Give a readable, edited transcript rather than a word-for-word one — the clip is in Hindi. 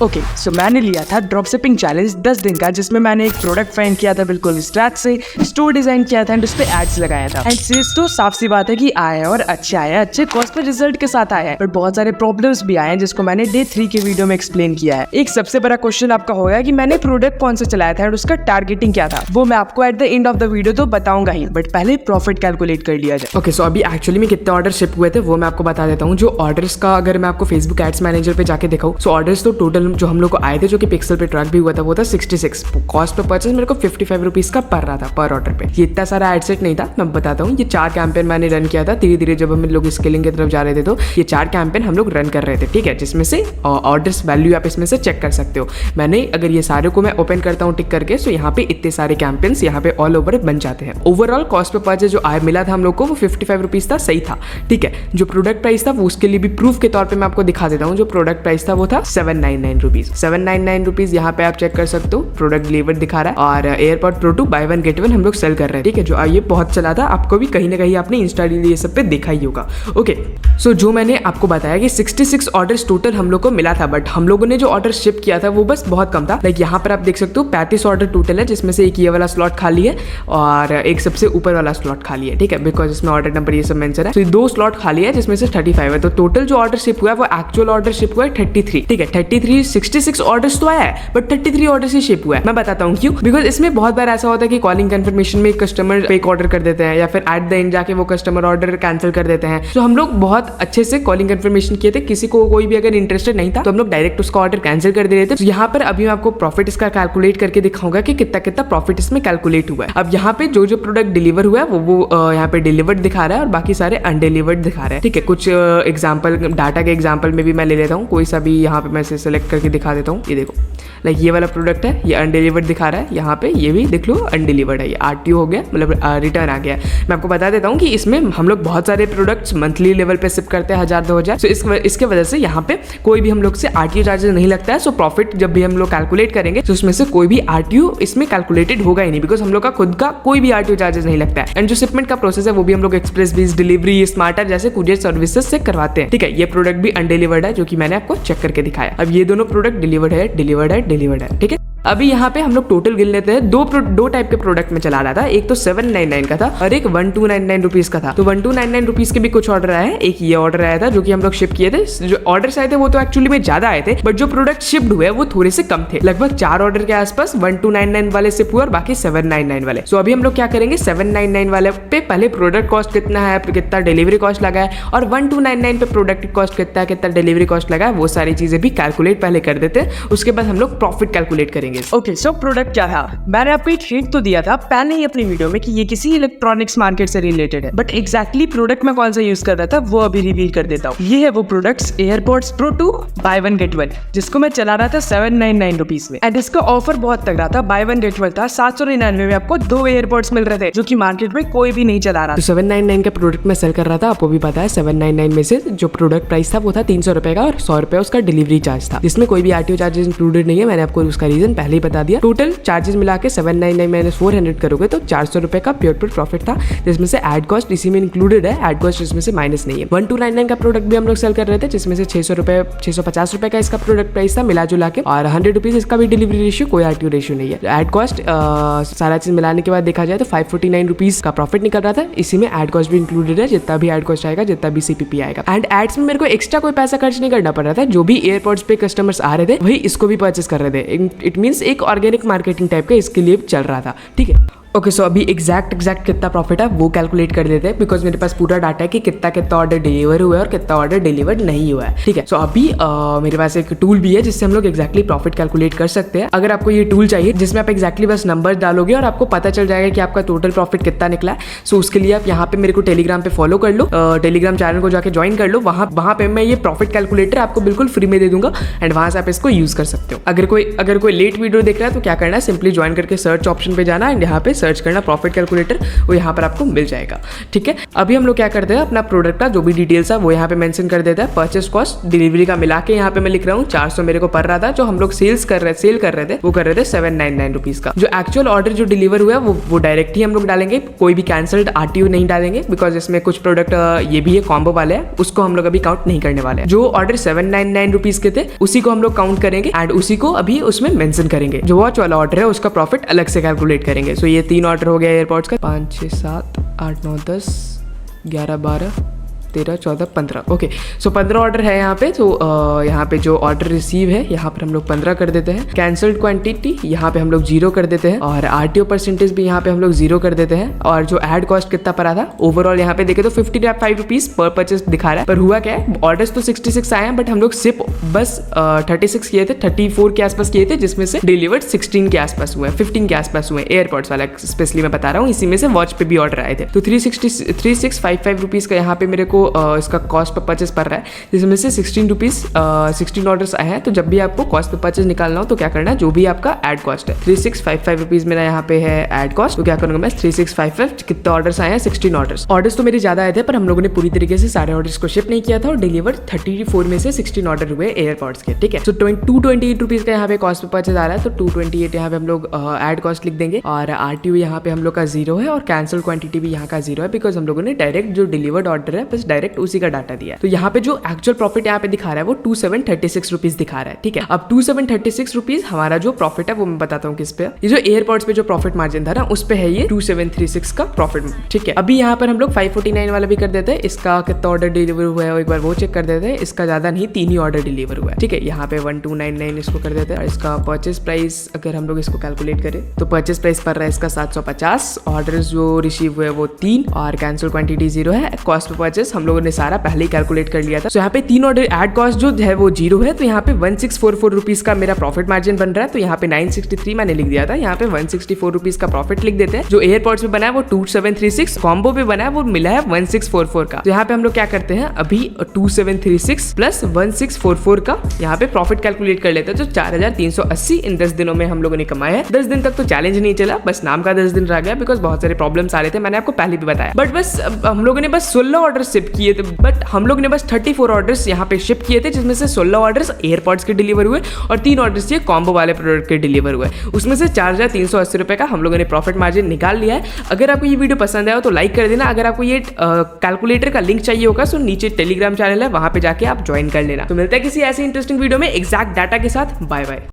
ओके, सो मैंने लिया था ड्रॉप शिपिंग चैलेंज 10 दिन का, जिसमें मैंने एक प्रोडक्ट फाइंड किया था बिल्कुल स्क्रैच से, स्टोर डिजाइन किया था एंड उस पे एड्स लगाया था। एंड सेल्स तो साफ सी बात है कि आया है और अच्छा आया है, अच्छे कॉस्ट पर रिजल्ट के साथ आया है, बट बहुत सारे प्रॉब्लम्स भी आए हैं जिसको मैंने डे 3 के वीडियो में एक्सप्लेन किया है। एक सबसे बड़ा क्वेश्चन आपका होगा कि मैंने प्रोडक्ट कौन सा चलाया था और उसका टारगेटिंग क्या था, वो मैं आपको at the end of the video तो बताऊंगा ही, बट पहले प्रॉफिट कैलकुलेट कर लिया जाए। ओके, सो अभी एक्चुअली में कितने ऑर्डर शिप हुए थे वो मैं आपको बता देता हूँ। जो ऑर्डर्स का अगर मैं आपको फेसबुक एड्स मैनेजर पे जाके दिखाऊँ, सो ऑर्डर्स तो टोटल जो हम लोग को आए थे, जो कि पिक्सल पे ट्रैक भी हुआ था, वो था 66। कॉस्ट पे परचेज मेरे को 55 रुपीज का पड़ रहा था पर ऑर्डर पे। ये इतना सारा एड सेट नहीं था, मैं बताता हूँ। ये 4 कैंपेन मैंने रन किया था धीरे धीरे, जब हम लोग स्केलिंग की तरफ जा रहे थे तो ये 4 कैंपेन हम लोग रन कर रहे थे, ठीक है, जिसमें से ऑर्डर्स वैल्यू आप इसमें से चेक कर सकते हो। मैंने अगर ये सारे को मैं ओपन करता हूँ टिक करके, सो यहाँ पे इतने सारे कैंपेन्स यहाँ पे ऑल ओवर बन जाते हैं। ओवरऑल कॉस्ट पे परचेज जो आय मिला था हम लोग को वो 55 रुपीज था, सही था, ठीक है। जो प्रोडक्ट प्राइस था वो उसके लिए भी प्रूफ के तौर पे मैं आपको दिखा देता हूँ। जो प्रोडक्ट प्राइस था वो था 799 रुपीज। 799 रुपीज यहाँ पे आप चेक कर सकते हो, प्रोडक्ट डिलीवर दिखा रहा है। और एयरपॉड प्रो 2 बाय 1 गेट 1 हम लोग सेल कर रहे हैं, ठीक है, जो ये बहुत चला था, आपको भी कहीं ना कहीं आपने इंस्टा ये सब पे देखा ही होगा। ओके, सो जो मैंने आपको बताया कि 66 ऑर्डर्स टोटल हम लोग को मिला था, बट हम लोगों ने जो ऑर्डर शिप किया था वो बस बहुत कम था। लाइक यहाँ पर आप देख सकते हो 35 ऑर्डर टोटल है, जिसमें से एक ये वाला स्लॉट खाली है और एक सबसे ऊपर वाला स्लॉट खाली है, ठीक है, बिकॉज इसमें ऑर्डर नंबर ये सब मेंशन है। तो 2 स्लॉट खाली है जिसमें से 35 है, तो टोटल जो ऑर्डर शिप हुआ है वो एक्चुअल ऑर्डर शिप हुआ है 33, ठीक है। 33 66 ऑर्डर्स तो आया है, बट 33 ऑर्डर से शिप हुआ है। मैं बताता हूँ क्यों, बिकॉज इसमें बहुत बार ऐसा होता है कि कॉलिंग कंफर्मेशन में कस्टमर पे ऑर्डर कर देते हैं, या फिर एट द एंड जाके वो कस्टमर ऑर्डर कैंसिल कर देते हैं। तो हम लोग बहुत अच्छे से कॉलिंग कंफर्मेशन किए थे, किसी को कोई भी अगर इंटरेस्टेड नहीं था तो हम लोग डायरेक्ट उसका ऑर्डर कैंसिल कर दे रहे थे। तो यहाँ पर अभी मैं आपको प्रॉफिट इसका कैलकुलेट करके दिखाऊंगा कि कितना कितना प्रॉफिट इसमें कैलकुलेट हुआ है। अब यहाँ पे जो जो प्रोडक्ट डिलीवर हुआ है वो यहाँ पे डिलीवर्ड दिखा रहा है और बाकी सारे अनडिलीवर्ड दिखा रहा है, ठीक है। कुछ एग्जाम्पल डाटा के एग्जाम्पल में भी मैं ले लेता हूँ, कोई सा भी यहाँ पे मैं सेलेक्ट करके दिखा देता हूँ। ये देखो, लाइक ये वाला प्रोडक्ट है, ये अनडिलीवर्ड दिखा रहा है, यहाँ पे ये भी देख लो अनडिलीवर्ड है, ये RTO हो गया, मतलब रिटर्न आ गया। मैं आपको बता देता हूँ कि इसमें हम लोग बहुत सारे प्रोडक्ट्स मंथली लेवल पे शिप करते हैं, 1000-2000। तो इसके वजह से यहाँ पे कोई भी हम लोग से RTO चार्जेस नहीं लगता है। सो प्रॉफिट जब भी हम लोग कैलकुलेट करेंगे तो उसमें से कोई भी RTO इसमें कैलकुलेटेड होगा ही नहीं, बिकॉज हम लोग का खुद का कोई भी RTO चार्जेस नहीं लगता है। एंड जो शिपमेंट का प्रोसेस है वो भी हम लोग एक्सप्रेस बेस डिलीवरी, स्मार्टर जैसे कुरियर सर्विसेज से करवाते हैं, ठीक है। ये प्रोडक्ट भी अनडिलीवर्ड है, जो कि मैंने आपको चेक करके दिखाया। अब ये दोनों प्रोडक्ट डिलीवर्ड है, ठीक है। अभी यहाँ पे हम लोग टोटल गिन लेते हैं। दो टाइप के प्रोडक्ट में चला रहा था, एक तो 799 का था और एक 1299 रुपीज का था। तो 1299 रुपीज के भी कुछ ऑर्डर आए हैं, एक ये ऑर्डर आया था जो कि हम लोग शिप किए थे। जो ऑर्डर्स आए थे वो तो एक्चुअली में ज्यादा आए थे, बट जो प्रोडक्ट शिप्ड हुए वो थोड़े से कम थे, लगभग 4 ऑर्डर के आसपास 1299 वाले शिप हुए और बाकी 799 वाले। सो अभी हम लोग क्या करेंगे, 799 वाले पे पहले प्रोडक्ट कॉस्ट कितना है, कितना डिलीवरी कॉस्ट लगा है, और 1299 पे प्रोडक्ट कॉस्ट कितना है, कितना डिलीवरी कॉस्ट लगा है, वो सारी चीजें भी कैलकुलेट पहले कर देते हैं। उसके बाद हम लोग प्रॉफिट कैलकुलेट करेंगे। ओके, सो प्रोडक्ट क्या था, मैंने आपको एक हिंट तो दिया था पहले ही अपनी वीडियो में कि ये किसी इलेक्ट्रॉनिक्स मार्केट से रिलेटेड है, बट एग्जैक्टली प्रोडक्ट मैं कौन सा यूज कर रहा था वो अभी रिवील कर देता हूँ। ये है वो products AirPods pro 2 buy 1 get 1, जिसको मैं चला रहा था 799 रुपीज में। एंड इसका ऑफर बहुत तगड़ा था, बाय 1 गेट 1 था। 799 में आपको 2 एयरपॉड्स मिल रहे थे, जो कि मार्केट में कोई भी नहीं चला रहा। तो 799 का प्रोडक्ट मैं सेल कर रहा था, आपको भी पता है। 799 में से जो प्रोडक्ट प्राइस था वो था 300 रुपए का, और 100 रुपए उसका डिलीवरी चार्ज था, जिसमें कोई भी RTO चार्जेस इंक्लूडेड नहीं है। मैंने आपको उसका रीजन पहले ही बता दिया। टोटल चार्जेस मिला के 799 माइनस 400 करोगे तो 400 रुपए का प्योर प्रॉफिट था, जिसमें से एड कॉस्ट इसी में इंक्लूडेड है, एड कॉस्ट इसमें से माइनस नहीं है। 1299 का प्रोडक्ट भी हम लोग सेल कर रहे थे, जिसमें से 650 रुपए का इसका प्रोडक्ट प्राइस था मिला जुला के, और 100 रुपीज इसका भी डिलीवरी रेशियो, कोई RTO रेशियो नहीं है। एड कॉस्ट सारा चीज मिलाने के बाद देखा जाए तो 549 रुपीज का प्रॉफिट निकल रहा था। इसी में एड कॉस्ट भी इंक्लूडेड है, जितना भी एड कॉस्ट आएगा, जितना भी CPP आएगा। एंड एड्स में मेरे को एक्स्ट्रा कोई पैसा खर्च नहीं करना पड़ रहा था, जो भी एयरपोर्ट्स पे कस्टमर्स आ रहे थे वही इसको भी परचेस कर रहे थे। इट मींस एक ऑर्गेनिक मार्केटिंग टाइप का इसके लिए चल रहा था, ठीक है। ओके, सो अभी एग्जैक्ट कितना प्रॉफिट है वो कैलकुलेट कर लेते हैं, बिकॉज मेरे पास पूरा डाटा है कि कितना ऑर्डर डिलीवर हुआ है और कितना ऑर्डर डिलीवर नहीं हुआ है, ठीक है। सो अभी मेरे पास एक टूल भी है जिससे हम लोग एग्जैक्टली प्रॉफिट कैलकुलेट कर सकते हैं। अगर आपको ये टूल चाहिए जिसमें आप एग्जैक्टली बस नंबर डालोगे और आपको पता चल जाएगा कि आपका टोटल प्रॉफिट कितना निकला है, सो उसके लिए आप यहाँ पे मेरे को टेलीग्राम पे फॉलो कर लो, टेलीग्राम चैनल को जाकर ज्वाइन कर लो। वहाँ पे मैं ये प्रॉफिट कैलकुलेटर आपको बिल्कुल फ्री में दे दूंगा, एंड वहां से आप इसको यूज कर सकते हो। अगर कोई लेट वीडियो देख रहा है तो क्या करना है, सिंपली ज्वाइन करके सर्च ऑप्शन पे जाना एंड यहाँ पे सर्च करना प्रॉफिट कैलकुलेटर, वो यहाँ पर आपको मिल जाएगा। ठीक है, अभी हम लोग क्या करते हैं, अपना प्रोडक्ट का जो भी डिटेल्स है वो यहाँ पे मेंशन कर देता है। परचेस कॉस्ट डिलीवरी का मिला के यहाँ पे मैं लिख रहा हूँ 400 मेरे को पड़ रहा था। जो हम लोग सेल कर रहे थे वो कर रहे थे 799 रुपीज का। जो एक्चुअल ऑर्डर जो डिलीवर हुआ है वो डायरेक्ट ही हम लोग डालेंगे, कोई भी कैंसल्ड RTO नहीं डालेंगे, बिकॉज इसमें कुछ प्रोडक्ट ये भी है कॉम्बो वाले हैं, उसको हम लोग अभी काउंट नहीं करने वाले हैं। जो ऑर्डर 799 रुपीज के थे उसी को हम लोग काउंट करेंगे एंड उसी को अभी उसमें मेंशन करेंगे। जो वॉच वाला ऑर्डर है उसका प्रॉफिट अलग से कैलकुलेट करेंगे। सो ये 3 ऑर्डर हो गया एयरपॉड्स का, 5 6 7 8 9 10 11 12 13 14 15। ओके, सो 15 ऑर्डर है यहाँ पे। तो यहाँ पे जो ऑर्डर रिसीव है यहाँ पर हम लोग 15 कर देते हैं। कैंसल्ड क्वांटिटी यहाँ पे हम लोग 0 कर देते हैं और RTO परसेंटेज भी यहाँ पे हम लोग 0 कर देते हैं। और जो एड कॉस्ट कितना पड़ा था ओवरऑल यहाँ पे देखे तो 55 रुपीज पर परचेस दिखा रहा है। पर हुआ क्या है, ऑर्डर्स तो 66 आए हैं बट हम लोग सिर्फ बस 36 किए थे, 34 के आसपास किए थे, जिसमें से डिलीवर्ड 16 के आसपास हुए, 15 के आसपास हुए। एयरपॉड्स वाला स्पेशली मैं बता रहा हूँ, इसी में से वॉच पे भी ऑर्डर आए थे। तो 3655 रुपीज का यहाँ पे मेरे को इसका कॉस्ट पे परचेस पड़ रहा है, जिसमें से 16 ऑर्डर्स आए हैं। तो जब भी आपको कॉस्ट पे परचेस निकालना हो तो क्या करना है, जो भी आपका एड कॉस्ट है 3655 रुपीज मेरा यहाँ पे है एड कॉस्ट, तो क्या करूंगा मैं 3655 कितने ऑर्डर्स आए हैं 16 ऑर्डर्स तो मेरे ज्यादा आए थे, पर हम लोगों ने पूरी तरीके से सारे ऑर्डर्स को शिप नहीं किया था और डिलीवर 34 में से 16 ऑर्डर हुए एयरपॉड्स के। ठीक है, तो 228 रुपीज का यहाँ पे कॉस्ट पे परचेस आ रहा है, तो 228 यहाँ पे हम लोग एड कॉस्ट लिख देंगे और RTO यहाँ पे हम लोग का 0 है और कैंसल क्वांटिटी भी यहाँ का 0 है, बिकॉज हम लोगों ने डायरेक्ट जो डिलीवर्ड ऑर्डर है बस डायरेक्ट उसी का डाटा दिया है। तो यहाँ पे जो एक्चुअल प्रॉफिट यहाँ पे दिखा रहा है वो 2736 रुपीज दिखा रहा है। ठीक है, अब 2736 रुपीज हमारा जो प्रॉफिट है वो मैं बताता हूँ किस पे। ये जो एयरपॉड्स पे जो प्रॉफिट मार्जिन था ना उस पे है ये 2736 का प्रॉफिट। ठीक है, अभी यहाँ पर हम लोग 549 वाला भी कर देते हैं। इसका कितना ऑर्डर डिलीवर हुआ है एक बार वो चेक कर देते हैं। इसका ज्यादा नहीं, 3 ही ऑर्डर डिलीवर हुआ है। ठीक है, यहाँ पे 1299 इसको कर देते हैं। इसका परचेस प्राइस अगर हम लोग इसको कैलकुलेट करें तो परचेस प्राइस पड़ रहा है इसका 750। ऑर्डर जो रिसीव हुए वो 3 और कैंसिल क्वांटिटी 0 है। कॉस्ट पे परचेस हम लोगों ने सारा पहले ही कैलकुलेट कर लिया था। तो यहाँ पे 3 ऑर्डर एड कॉस्ट जो है वो 0 है, तो यहाँ पे 1644 रुपीज का मेरा प्रॉफिट मार्जिन बन रहा है। तो यहाँ पे 963 मैंने लिख दिया था, यहाँ पे 164 रुपीज का प्रॉफिट लिख देते हैं। जो एयरपॉड्स में बना है वो 2736, कॉम्बो पे बना है वो मिला है 1644 का। तो यहाँ पे हम लोग क्या करते हैं, अभी 2736 प्लस 1644 का यहाँ पे प्रॉफिट कैलकुलेट कर लेते हैं। तो 4380 इन 10 दिनों में हम लोगों ने कमाया है। 10 दिन तक तो चैलेंज नहीं चला, बस नाम का 10 दिन रह गया, बिकॉज बहुत सारे प्रॉब्लम्स आ रहे थे, मैंने आपको पहले भी बताया। बट बस हम लोगों ने बस 16 ऑर्डर शिप किए थे, बट हम लोग ने बस 34 ऑर्डर्स यहाँ पे शिप किए थे, जिसमें से 16 ऑर्डर्स एयरपॉड्स के डिलीवर हुए और 3 ऑर्डर्स ये कॉम्बो वाले प्रोडक्ट के डिलीवर हुए। उसमें से 4380 रुपए का हम लोगों ने प्रॉफिट मार्जिन निकाल लिया है। अगर आपको ये वीडियो पसंद आया तो लाइक कर देना। अगर आपको ये कैलकुलेटर का लिंक चाहिए होगा तो नीचे टेलीग्राम चैनल है, वहां पे जाके आप ज्वाइन कर लेना। तो मिलता है किसी ऐसे इंटरेस्टिंग वीडियो में एग्जैक्ट डाटा के साथ। Bye bye.